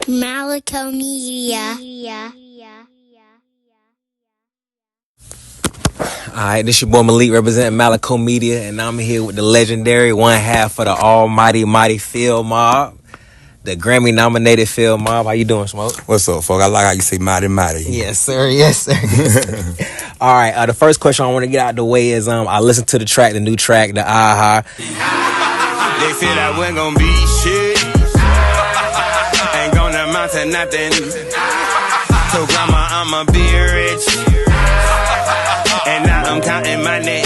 Malico Media. Alright, this your boy Malik representing Malico Media, and I'm here with the legendary one half of the almighty mighty Field Mob, the Grammy nominated Field Mob. How you doing, Smoke? What's up, folk? I like how you say mighty mighty. Yes, sir. Yes, sir. Yes, sir. Alright, the first question I want to get out of the way is I listened to the new track, the Ahh Haa. They said I wasn't gonna be shit. Ain't gonna amount to nothing. So grandma, I'ma be rich. And now I'm counting money.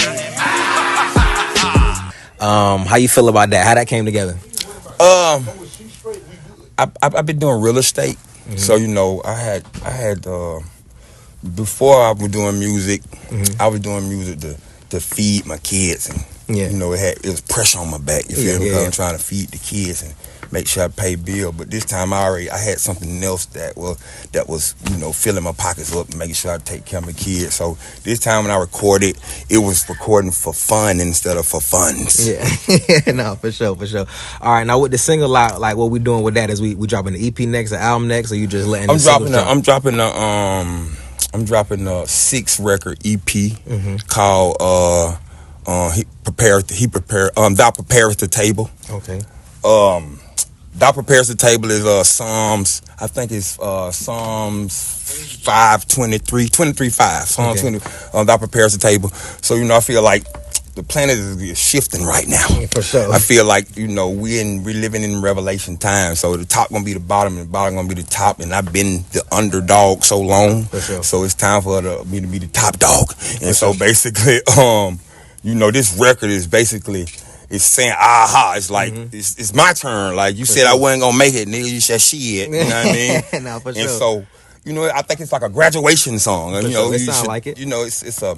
How you feel about that? How that came together? I've been doing real estate, so you know I had before I was doing music, I was doing music to feed my kids, and you know it was pressure on my back. You feel me? Because I'm trying to feed the kids and make sure I pay bills. But this time I had something else that was you know filling my pockets up and making sure I take care of my kids. So this time when I recorded, it was recording for fun instead of for funds. Yeah, no, for sure. All right, now with the single out, like what we doing with that is we dropping the EP next, the album next, or you just letting? I'm dropping a 6-record EP called Thou Preparest the Table. Okay. Thou Prepares the Table is Psalms. I think it's Psalms 23:5. Psalms 20. Thou Prepares the Table. So you know, I feel like the planet is shifting right now. Yeah, for sure. I feel like you know we're living in Revelation time. So the top gonna be the bottom, and the bottom gonna be the top. And I've been the underdog so long. For sure. So it's time for me to be the top dog. And so basically, you know, this record is basically. It's saying, Ahh Haa. It's like, it's my turn. Like, you said I wasn't going to make it, nigga. You said shit. You know what I mean? No, for and sure. so, you know, I think it's like a graduation song. For you know, sure. It sound like it. You know, it's a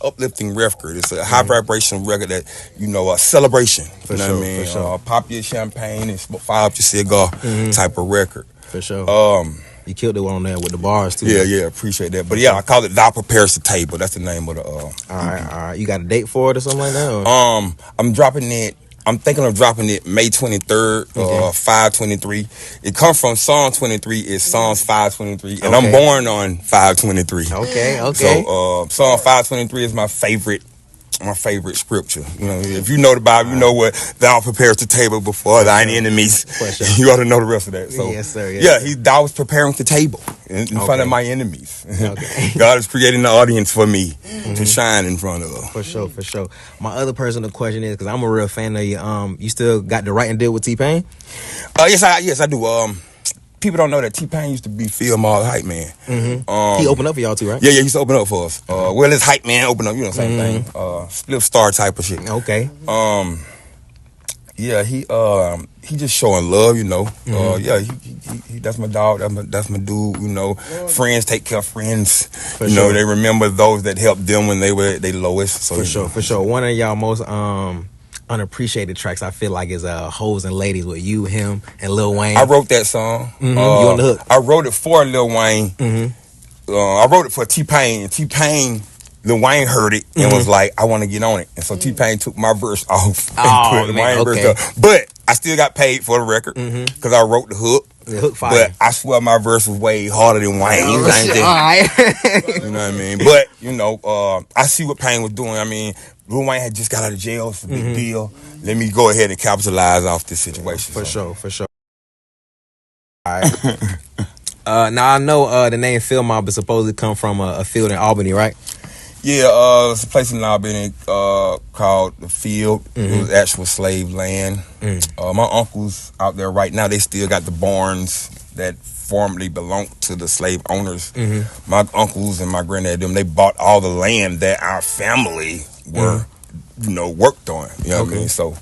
uplifting record. It's a high vibration record that, you know, a celebration. For you know sure, what I mean? for sure. Pop your champagne and fire up your cigar type of record. For sure. You killed it on there with the bars too. Yeah, appreciate that. But yeah, I call it Thou Prepares the Table. That's the name of the All right. You got a date for it or something like that? Or? I'm dropping it. I'm thinking of dropping it May 23rd, 5/23. It comes from Psalm 23. It's Psalms 5/23, and I'm born on 5/23. Okay. So Psalm 5/23 is my favorite scripture. You know, if you know the Bible, you know what Thou prepares the table before thine enemies. Sure. You ought to know the rest of that. So yes, sir. Thou was preparing the table in front of my enemies. Okay. God is creating the audience for me to shine in front of. For sure. My other personal question is, because I'm a real fan of you. You still got the writing deal with T-Pain? Yes, I do. People don't know that T-Pain used to be Field Mob hype man. He opened up for y'all too, right? Yeah, he used to open up for us. Well, his hype man open up, you know, same thing. Split star type of shit. Okay. Yeah, he just showing love, you know. He that's my dog. That's my dude, you know. Friends take care of friends. You know, they remember those that helped them when they were at their lowest. So for sure. One of y'all most unappreciated tracks I feel like is Hoes and Ladies with you, him, and Lil Wayne. I wrote that song. You on the hook? I wrote it for Lil Wayne. I wrote it for T-Pain. Lil Wayne heard it and was like, I want to get on it. And so T-Pain took my verse off and put Wayne verse up. But I still got paid for the record because I wrote the hook. The hook fire. But I swear my verse was way harder than Wayne. You know what I'm saying? All right. You know what I mean? But, you know, I see what Pain was doing. I mean, Lil Wayne had just got out of jail. It's a big deal. Let me go ahead and capitalize off this situation. For sure. All right. Now I know the name Field Mob is supposed to come from a field in Albany, right? Yeah, it's a place in Albany called The Field. It was actual slave land. My uncles out there right now, they still got the barns that formerly belonged to the slave owners. My uncles and my granddad, they bought all the land that our family were, you know, worked on. You know what I mean? So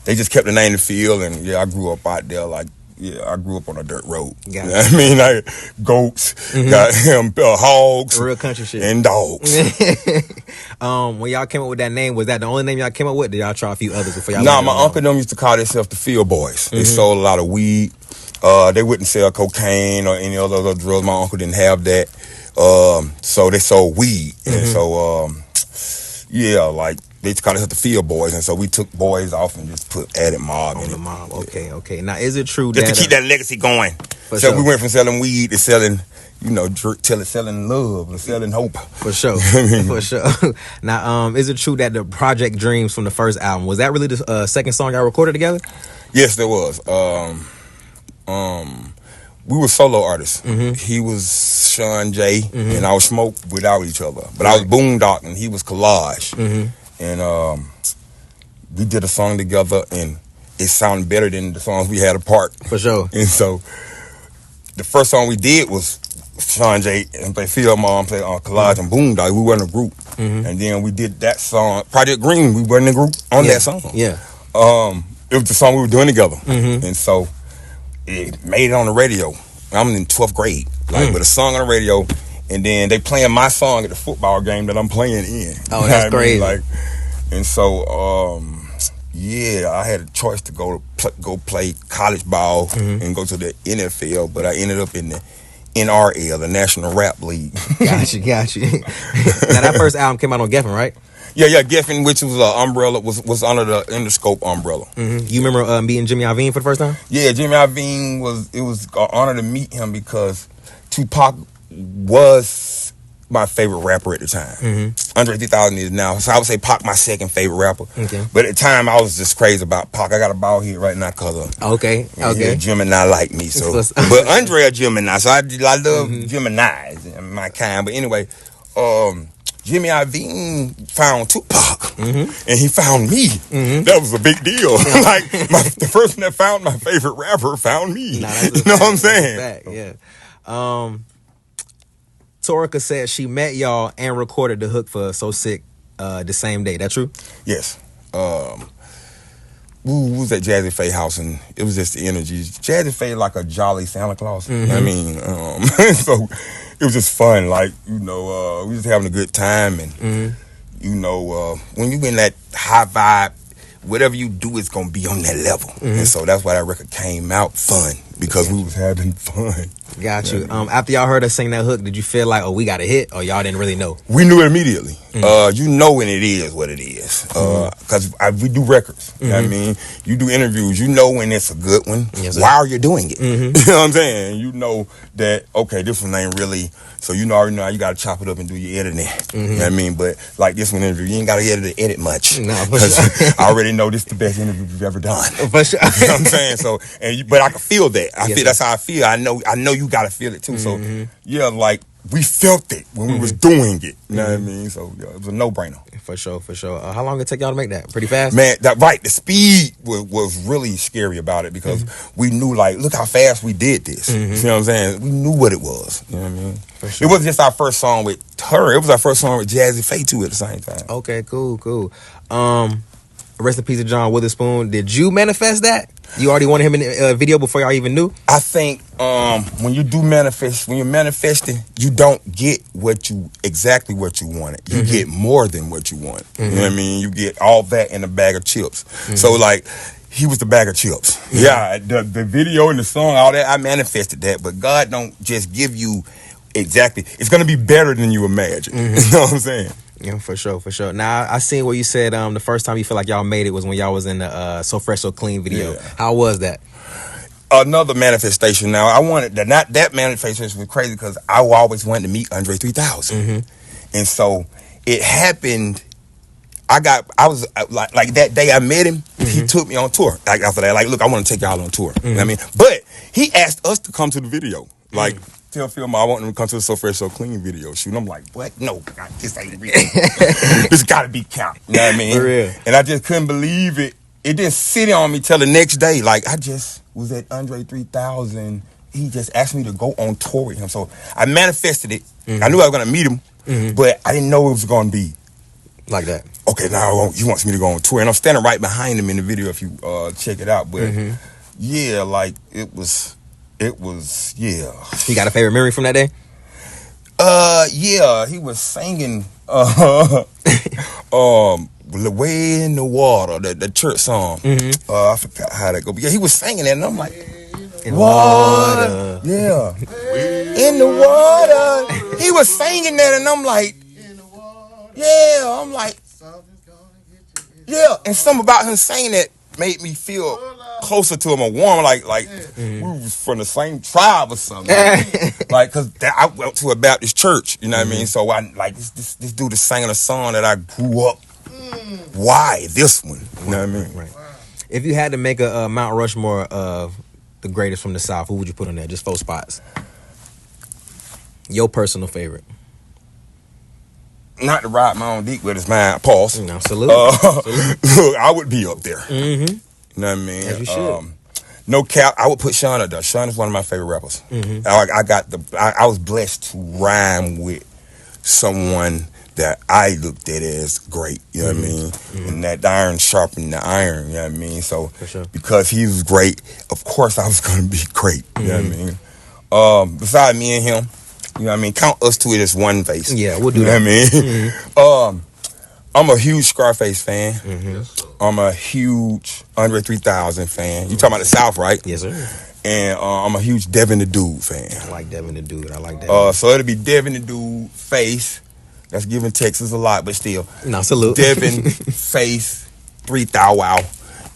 they just kept the name The Field, and I grew up out there like. Yeah, I grew up on a dirt road. You know what I mean? Like goats, got him hogs, real country shit, and dogs. When y'all came up with that name, was that the only name y'all came up with? Did y'all try a few others before y'all? Nah, my uncle them used to call themselves the Field Boys. They sold a lot of weed. They wouldn't sell cocaine or any other drugs. My uncle didn't have that. So they sold weed, and so like they called it the Field Boys, and so we took boys off and just added Mob in the it. Mob. Okay. Now, is it true just that to keep that legacy going? So sure. we went from selling weed to selling, selling love and selling hope. For sure. For sure. Now, is it true that the Project Dreams from the first album, was that really the second song y'all recorded together? Yes, there was. We were solo artists. He was Sean J, and I was Smoke without each other. But I was Boondock, and he was Collage. And we did a song together, and it sounded better than the songs we had apart. For sure. And so the first song we did was Sean J and play Field Mom, play Collage and Boondock. We were in a group. And then we did that song, Project Green. We were in a group on that song. Yeah. It was the song we were doing together. And so it made it on the radio. I'm in 12th grade, with a song on the radio, and then they playing my song at the football game that I'm playing in. Oh, that's crazy. And so, I had a choice to go play college ball and go to the NFL, but I ended up in the NRL, the National Rap League. Got you. Now, that first album came out on Geffen, right? Yeah, Geffen, which was umbrella, was under the Interscope umbrella. You remember meeting Jimmy Iovine for the first time? Yeah, Jimmy Iovine it was an honor to meet him because Tupac was my favorite rapper at the time. Andre 3000 is now, so I would say Pac my second favorite rapper. Okay. But at the time, I was just crazy about Pac. I got a bald head right now because of Gemini like me. So, but Andre a Gemini, so I love Geminis and my kind. But anyway, Jimmy Iovine found Tupac, and he found me. That was a big deal. The person that found my favorite rapper found me. You know what I'm saying? Yeah. Torica said she met y'all and recorded the hook for So Sick the same day. That true? Yes. We was at Jazzy Faye house, and it was just the energy. Jazzy Faye like a jolly Santa Claus. I mean, so it was just fun. We was just having a good time, and when you in that high vibe, whatever you do is gonna be on that level. And so that's why that record came out fun, because we was having fun. Got you. After y'all heard us sing that hook, did you feel like, we got a hit, or y'all didn't really know? We knew it immediately. You know when it is what it is. Because we do records. You know what I mean? You do interviews. You know when it's a good one. Yes, while you're doing it. You know what I'm saying? You know that, okay, this one ain't really... So you already know you got to chop it up and do your editing. You know what I mean? But like this one interview, you ain't got to edit much. No, because I already know this is the best interview you've ever done. For sure. You know what I'm saying? So, but I can feel that. That's how I feel. I know you got to feel it too. So yeah, we felt it when we was doing it. You know what I mean? So yeah, it was a no-brainer. For sure. How long did it take y'all to make that? Pretty fast? Man, the speed was really scary about it, because we knew, look how fast we did this. You know what I'm saying? We knew what it was. You know what I mean? For sure. It wasn't just our first song with her. It was our first song with Jazzy Faye too at the same time. Okay, cool. Rest in peace to John Witherspoon. Did you manifest that? You already wanted him in a video before y'all even knew? I think when you're manifesting, you don't get exactly what you wanted. You get more than what you want. You know what I mean? You get all that in a bag of chips. So he was the bag of chips. Yeah, the video and the song, all that, I manifested that. But God don't just give you exactly. It's going to be better than you imagine. You know what I'm saying? Yeah, for sure. Now, I seen what you said the first time you feel like y'all made it was when y'all was in the So Fresh, So Clean video. Yeah. How was that? Another manifestation. Now, I wanted that manifestation was crazy because I always wanted to meet Andre 3000. And so it happened. I was like that day I met him, he took me on tour. After that, look, I want to take y'all on tour. You know what I mean? But he asked us to come to the video. Tell Phil, I want him to come to the So Fresh, So Clean video shoot. And I'm like, what? No, God, this ain't real. This got to be count. You know what I mean? For real. And I just couldn't believe it. It didn't sit on me till the next day. I just was at Andre 3000. He just asked me to go on tour with him. So I manifested it. I knew I was going to meet him, but I didn't know it was going to be like that. Okay, now he wants me to go on tour. And I'm standing right behind him in the video if you check it out. But yeah, it was, yeah. You got a favorite memory from that day? Yeah, he was singing Way in the Water, the church song. I forgot how that go. But yeah, he was singing that, and I'm like, in water. Yeah. In the water. He was singing that, and I'm like, yeah, I'm like, Yeah, and something about him saying that made me feel closer to him or warm, like we was from the same tribe or something. Like, cause I went to a Baptist church, you know what I mean? So I like this dude is singing a song that I grew up. Why this one? You know what I mean? Right. If you had to make a Mount Rushmore of the greatest from the South, who would you put on there? Just 4 spots. Your personal favorite. Not to ride my own deep with his mind. Pause. No, salute. Look, I would be up there. Mm-hmm. You know what I mean? As you should. No cap, I would put Sean up there. Sean is one of my favorite rappers. Mm-hmm. I was blessed to rhyme with someone that I looked at as great. You know what I mean? Mm-hmm. And that iron sharpened the iron. You know what I mean? So sure. Because he was great, of course I was going to be great. You know what I mean? Besides me and him, you know what I mean? Count us two as one face. Yeah, we'll do you that. Know what I mean? I'm a huge Scarface fan. I'm a huge Andre 3000 fan. You talking about the South, right? Yes, sir. And I'm a huge Devin the Dude fan. I like Devin the Dude. I like that. So it'll be Devin the Dude, Face. That's giving Texas a lot, but still. No, salute. Devin, Face, 3,000 Wow,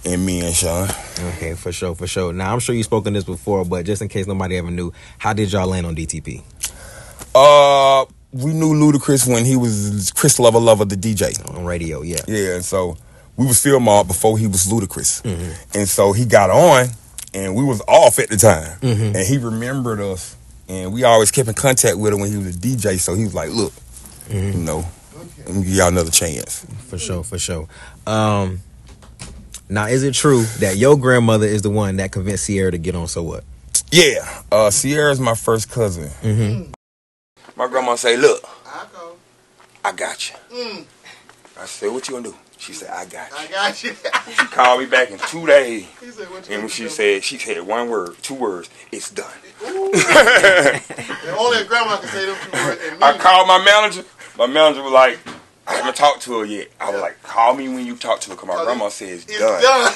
and me and Sean. Okay, for sure. Now, I'm sure you've spoken this before, but just in case nobody ever knew, how did y'all land on DTP? We knew Ludacris when he was Chris Lover, the DJ. On radio, yeah. Yeah, and so we was Field Mob before he was Ludacris. And so he got on, and we was off at the time. And he remembered us, and we always kept in contact with him when he was a DJ, so he was like, look, you know, let me give y'all another chance. For sure. Now, is it true that your grandmother is the one that convinced Ciara to get on So What? Yeah, Ciara's my first cousin. My grandma say, look, I got you. I said, what you gonna do? She said, I got you. She called me back in 2 days. And when she said 2 words, it's done. Only a grandma can say them 2 words. I called my manager. My manager was like, I haven't talked to her yet. I was like, call me when you talk to her, because my grandma said it's done.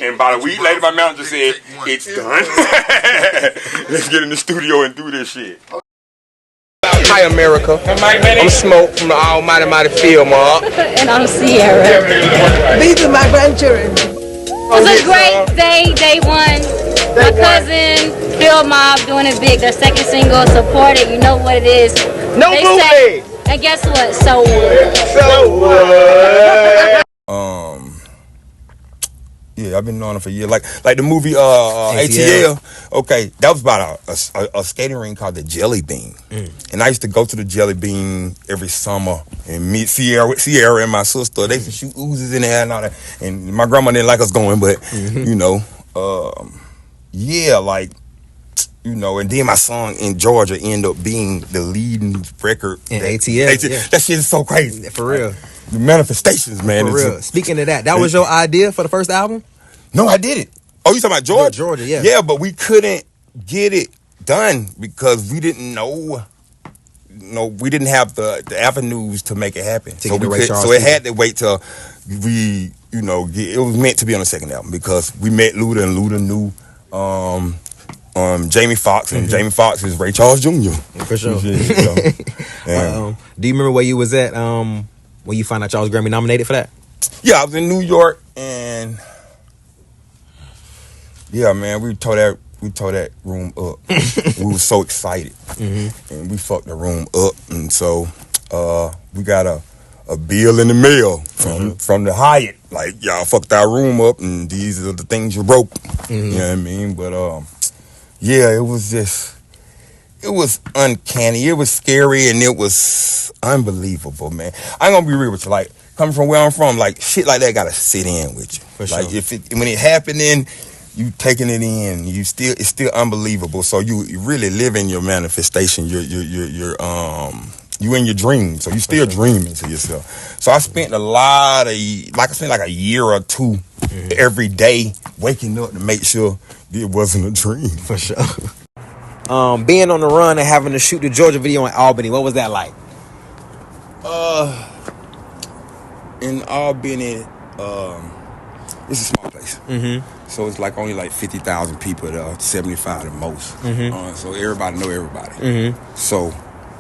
And about a week later, my manager said, it's done. Let's get in the studio and do this shit. Hi, America. I'm Smoke from the Almighty Field Mob. And I'm Ciara. These are my grandchildren. It was a great day one. My cousin, Field Mob, doing it big. Their second single, Support It. You know what it is. No movie. And guess what? So what? So what? Yeah, I've been knowing him for years. Like the movie ATL. Okay, that was about a skating ring called the Jelly Bean. And I used to go to the Jelly Bean every summer and meet Ciara and my sister. They used to shoot oozes in there and all that. And my grandma didn't like us going, but you know, yeah, like, you know, and then my song in Georgia ended up being the leading record in ATL. Yeah. That shit is so crazy. For real. The manifestations, man. For real. Speaking of that was your idea for the first album? No, I didn't. Oh, you talking about Georgia? Georgia, yeah. Yeah, but we couldn't get it done because we didn't know. No, we didn't have the avenues to make it happen. So it had to wait till we, you know, it was meant to be on the second album because we met Luda and Luda knew Jamie Foxx, and Jamie Foxx is Ray Charles Jr. For sure. So, do you remember where you was at when you found out y'all was Grammy nominated for that? Yeah, I was in New York, and yeah, man, we tore that room up. We were so excited, and we fucked the room up, and so we got a bill in the mail from the Hyatt. Like, y'all fucked our room up, and these are the things you broke. You know what I mean? But yeah, it was uncanny. It was scary, and it was unbelievable, man. I ain't gonna be real with you. Like, coming from where I'm from, like, shit like that gotta sit in with you. For like, sure. When it happened, then you taking it in. It's still unbelievable. So you really live in your manifestation. You're you in your dream. So you still dreaming to yourself. So I spent like a year or two every day waking up to make sure it wasn't a dream. For sure. Being on the run and having to shoot the Georgia video in Albany, what was that like? In Albany, it's a small place. So it's like only like 50,000 people there, 75 at most. So everybody know everybody. So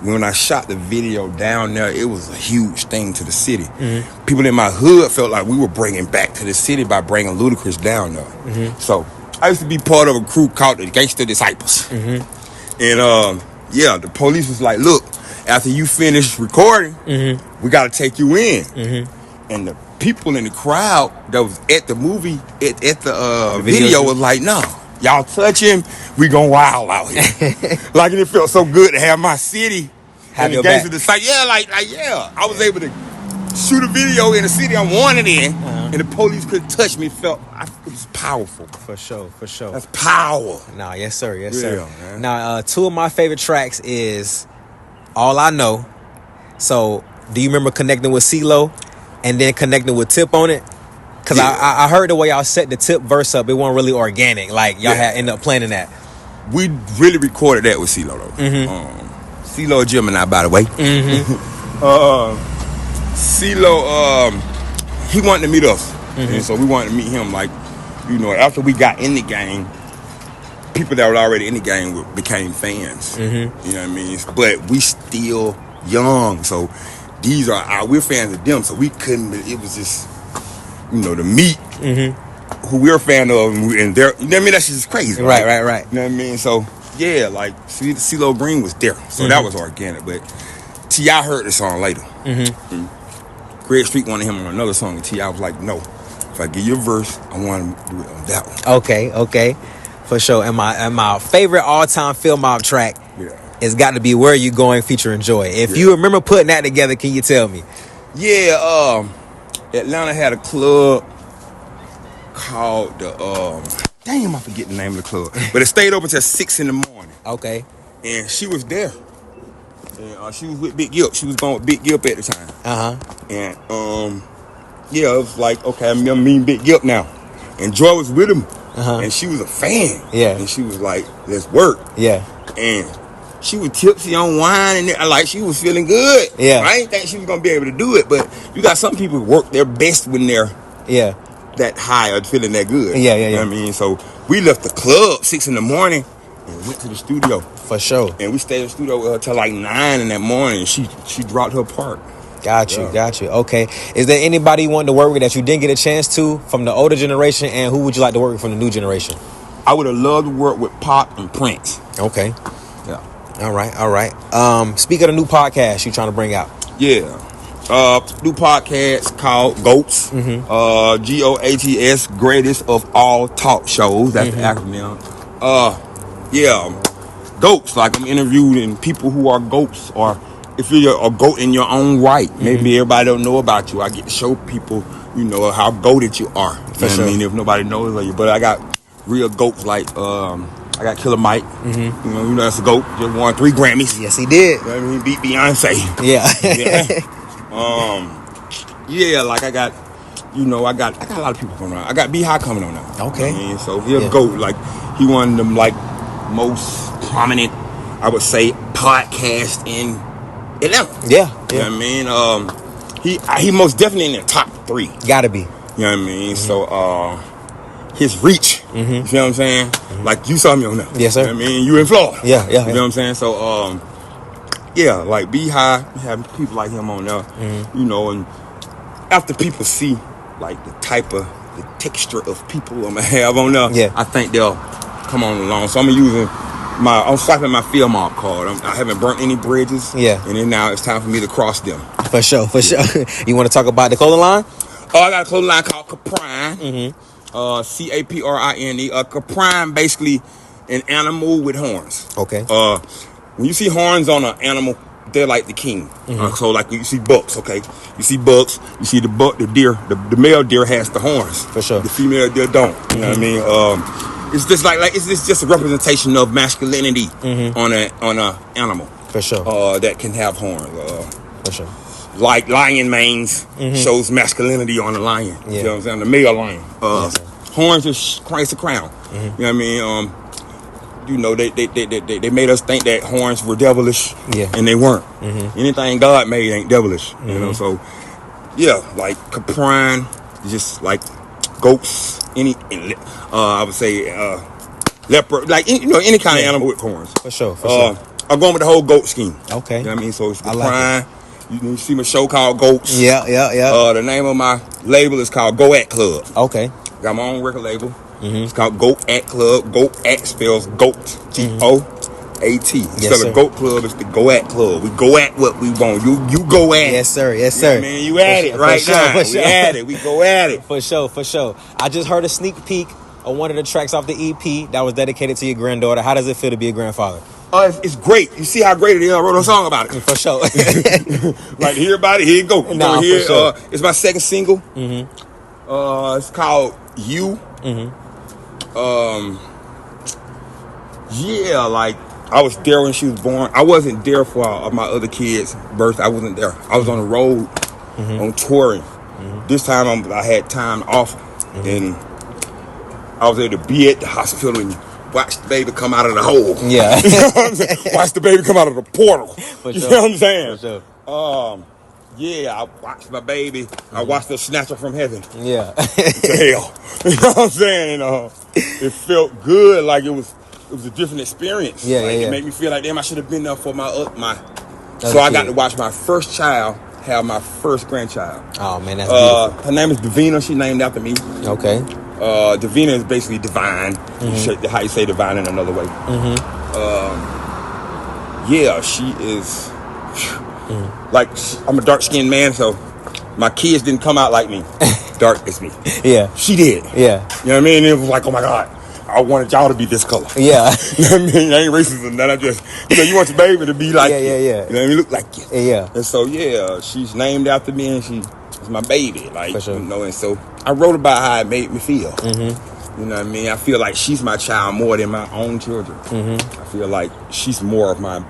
when I shot the video down there, it was a huge thing to the city. People in my hood felt like we were bringing back to the city by bringing Ludacris down there. So I used to be part of a crew called the Gangster Disciples. And the police was like, look, after you finish recording, we got to take you in. And the people in the crowd that was at the movie, at the video was like, no, y'all touch him, we gonna wild out here. Like, and it felt so good to have my city Have and your the gangster back. to say, I was able to shoot a video in the city I wanted in, and the police couldn't touch me. It was powerful. For sure. That's power. Nah, yes sir. Man. Now, two of my favorite tracks is All I Know. So, do you remember connecting with CeeLo and then connecting with Tip on it? Because I heard the way y'all set the Tip verse up, it wasn't really organic. Like, y'all had ended up planning that. We really recorded that with CeeLo, though. CeeLo Gemini, by the way. CeeLo, he wanted to meet us. And so we wanted to meet him. Like, after we got in the game, people that were already in the game became fans. You know what I mean? But we still young. So we're fans of them. So we couldn't, it was just, to meet who we're a fan of. And they're, you know what I mean? That's just crazy. Right. You know what I mean? So, yeah, like, CeeLo Green was there. So that was organic. But T.I. heard the song later. Greg Street wanted him on another song, and T.I. was like, no. If I give you a verse, I want to do it on that one. Okay. For sure. And my favorite all-time Phil Mob track has got to be Where You Going featuring Joy. If you remember putting that together, can you tell me? Yeah, Atlanta had a club called the, damn, I forget the name of the club. But it stayed open till 6 in the morning. Okay. And she was there. And she was with Big Gip. She was going with Big Gip at the time. And, it was like, okay, I'm meeting Big Gip now. And Joy was with him. And she was a fan. Yeah. And she was like, let's work. Yeah. And she was tipsy on wine, and like, she was feeling good. Yeah. I didn't think she was going to be able to do it, but you got some people who work their best when they're that high or feeling that good. Yeah. You know what I mean? So we left the club 6 in the morning and went to the studio. For sure. And we stayed in the studio with her till like 9 in that morning, and she dropped her part. Got you. Okay. Is there anybody you wanted to work with that you didn't get a chance to from the older generation, and who would you like to work with from the new generation? I would have loved to work with Pop and Prince. Okay. Yeah. All right. Speak of the new podcast you trying to bring out. Yeah. New podcast called GOATS. GOATS, greatest of all talk shows. That's the acronym. GOATs. Like, I'm interviewing people who are GOATs, or if you're a GOAT in your own right. Maybe everybody don't know about you. I get to show people, how GOATed you are. For sure. I mean, if nobody knows of you. But I got real GOATs like, I got Killer Mike. That's a GOAT. Just won 3 Grammys. Yes, he did. You know what I mean? Beat Beyonce. Like I got a lot of people coming on. I got Ahh Haa coming on now. Okay. You know what I mean? So he'll go, like, he one of them, like, most prominent, I would say, podcast in Atlanta. Yeah. You know what I mean? He most definitely in the top 3. Gotta be. You know what I mean? So his reach. You know what I'm saying? Like, you saw me on that. Yes, sir. You know what I mean? You in Florida. Yeah. You know what I'm saying? So like Ahh Haa, having people like him on there, and after people see, like, the texture of people I'm gonna have on there, I think they'll come on along. So I'm swiping my Phil Mob card. I haven't burnt any bridges. Yeah. And then now it's time for me to cross them. For sure. You want to talk about the clothing line? I got a clothing line called Caprine. Caprine. Caprine, basically an animal with horns. Okay. When you see horns on an animal, they're like the king. So, like, you see bucks, okay? You see bucks, you see the buck, the deer. The male deer has the horns. For sure. The female deer don't. You know what I mean? It's just like it's just a representation of masculinity on a animal. For sure. That can have horns. For sure. Like lion manes shows masculinity on a lion. You know what I'm saying? The male lion. Horns is a crown. You know what I mean? They made us think that horns were devilish, and they weren't. Anything God made ain't devilish, you know. So, like Caprine, just like goats, I would say leopard, like any kind of animal with horns. For sure. I'm going with the whole goat scheme. Okay. You know what I mean? So it's the I like crime. You see my show called Goats. Yeah. The name of my label is called Go At Club. Okay. Got my own record label. It's called Goat At Club. Goat At spells goat. G-O-A-T. Instead sir. of Goat Club, it's the Go At Club. We go at what we want. You go at it. Yes, sir. Yes, You know sir. what I mean, you at it right now. We at it. We go at it. For sure. I just heard a sneak peek of one of the tracks off the EP that was dedicated to your granddaughter. How does it feel to be a grandfather? It's great. You see how great it is? I wrote a song about it. For sure. Like, hear about it? Here you go. Nah, for sure. It's my second single. It's called You. Yeah, like, I was there when she was born. I wasn't there for my other kids' birth. I wasn't there. I was on the road, on touring. This time I had time off, and I was able to be at the hospital and watch the baby come out of the hole. Yeah. You know what I'm saying? Watch the baby come out of the portal. For you sure. know what I'm saying? For sure. Yeah, I watched my baby. I watched her snatch her from heaven Yeah. to hell. You know what I'm saying? And, it felt good, like it was a different experience. Yeah, Like, yeah. It made me feel like, damn, I should have been there for my. That's So I cute. got to watch my first child have my first grandchild. Oh man, that's beautiful. Her name is Davina. She named after me. Okay. Davina is basically divine. How you say divine in another way. Yeah, she is. Like, I'm a dark-skinned man, so my kids didn't come out like me. Dark as me. Yeah. She did. Yeah. You know what I mean? It was like, oh my God, I wanted y'all to be this color. Yeah. You know what I mean? I ain't racist and that. I just, you want your baby to be like you. Yeah. You know what I mean? Look like you. Yeah. And so, yeah, she's named after me, and she's my baby. Like, For sure. you know, and so I wrote about how it made me feel. You know what I mean? I feel like she's my child more than my own children. I feel like she's more of my,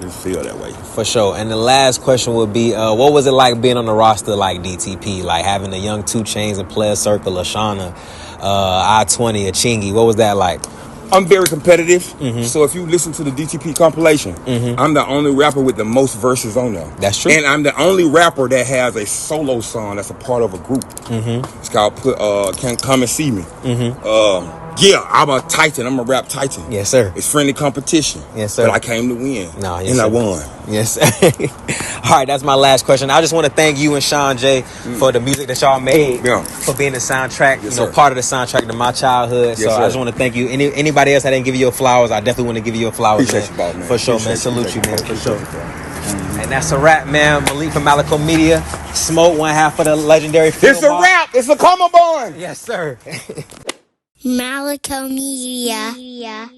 it feel that way. For sure. And the last question would be, what was it like being on the roster like DTP? Like having the young 2 Chainz and Player Circle, Ashana, I-20, a Chingy. What was that like? I'm very competitive. So if you listen to the DTP compilation, I'm the only rapper with the most verses on there. That's true. And I'm the only rapper that has a solo song that's a part of a group. It's called Come and See Me. Yeah, I'm a titan. I'm a rap titan. Yes, sir. It's friendly competition. Yes, sir. But I came to win. No, yes, and sir. I won. Yes. All right, that's my last question. I just want to thank you and Sean J for the music that y'all made, for being the soundtrack, Yes, part of the soundtrack to my childhood. Yes, so sir. I just want to thank you. Anybody else that didn't give you your flowers, I definitely want to give you your flowers, Appreciate you, boss, man. For sure, Appreciate man. you. Salute you, man. For sure. Appreciate And that's a wrap, man. Malik from Malico Media. Smoke one half of the legendary film. It's a rap. It's a come on. Yes, sir. Malico Media.